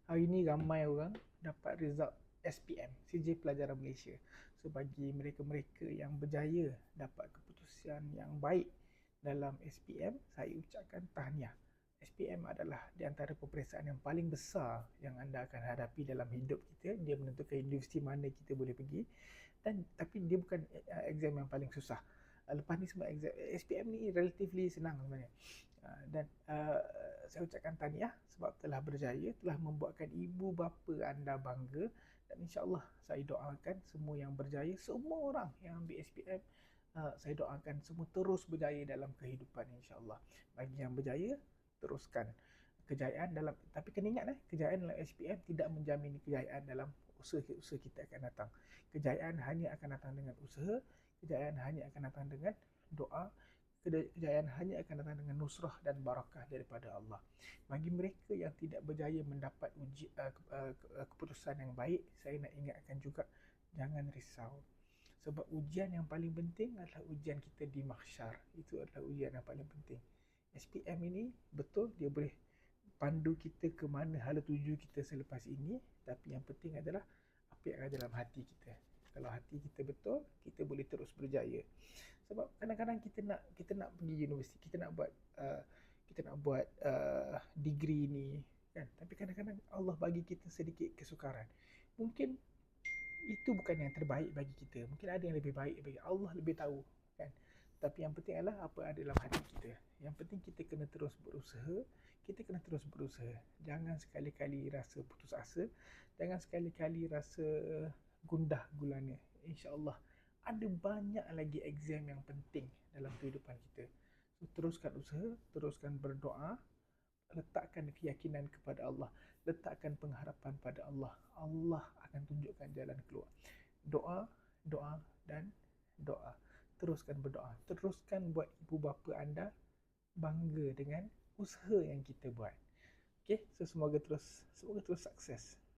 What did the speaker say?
Hari ni ramai orang dapat result SPM, CJ Pelajaran Malaysia. So bagi mereka-mereka yang berjaya dapat keputusan yang baik dalam SPM, saya ucapkan tahniah. SPM adalah di antara peperiksaan yang paling besar yang anda akan hadapi dalam hidup kita. Dia menentukan universiti mana kita boleh pergi. Tapi dia bukan exam yang paling susah. Lepas ni semua exam SPM ni relatively senang sebenarnya. Dan saya ucapkan tahniah sebab telah berjaya, telah membuatkan ibu bapa anda bangga, dan insya-Allah saya doakan semua yang berjaya, semua orang yang ambil SPM, saya doakan semua terus berjaya dalam kehidupan insya-Allah. Bagi yang berjaya, teruskan kejayaan dalam, tapi kena ingat kejayaan dalam SPM tidak menjamin kejayaan dalam usaha-usaha kita akan datang. Kejayaan hanya akan datang dengan usaha, kejayaan hanya akan datang dengan doa, kejayaan hanya akan datang dengan nusrah dan barakah daripada Allah. Bagi mereka yang tidak berjaya mendapat keputusan yang baik, saya nak ingatkan juga, jangan risau. Sebab ujian yang paling penting adalah ujian kita di mahsyar. Itu adalah ujian yang paling penting. SPM ini betul dia boleh pandu kita ke mana hala tuju kita selepas ini, tapi yang penting adalah apa yang ada dalam hati kita. Kalau hati kita betul, kita boleh terus berjaya. Sebab kadang-kadang kita nak pergi universiti, kita nak buat degree ni kan, tapi kadang-kadang Allah bagi kita sedikit kesukaran. Mungkin itu bukan yang terbaik bagi kita, mungkin ada yang lebih baik bagi Allah, lebih tahu kan. Tapi yang penting adalah apa ada dalam hati kita. Yang penting kita kena terus berusaha, kita kena terus berusaha. Jangan sekali-kali rasa putus asa, jangan sekali-kali rasa gundah gulana. InsyaAllah ada banyak lagi exam yang penting dalam kehidupan kita. So, teruskan usaha, teruskan berdoa, letakkan keyakinan kepada Allah, letakkan pengharapan pada Allah. Allah akan tunjukkan jalan keluar. Doa, doa dan doa. Teruskan berdoa, teruskan buat ibu bapa anda bangga dengan usaha yang kita buat. Okay, so semoga terus sukses.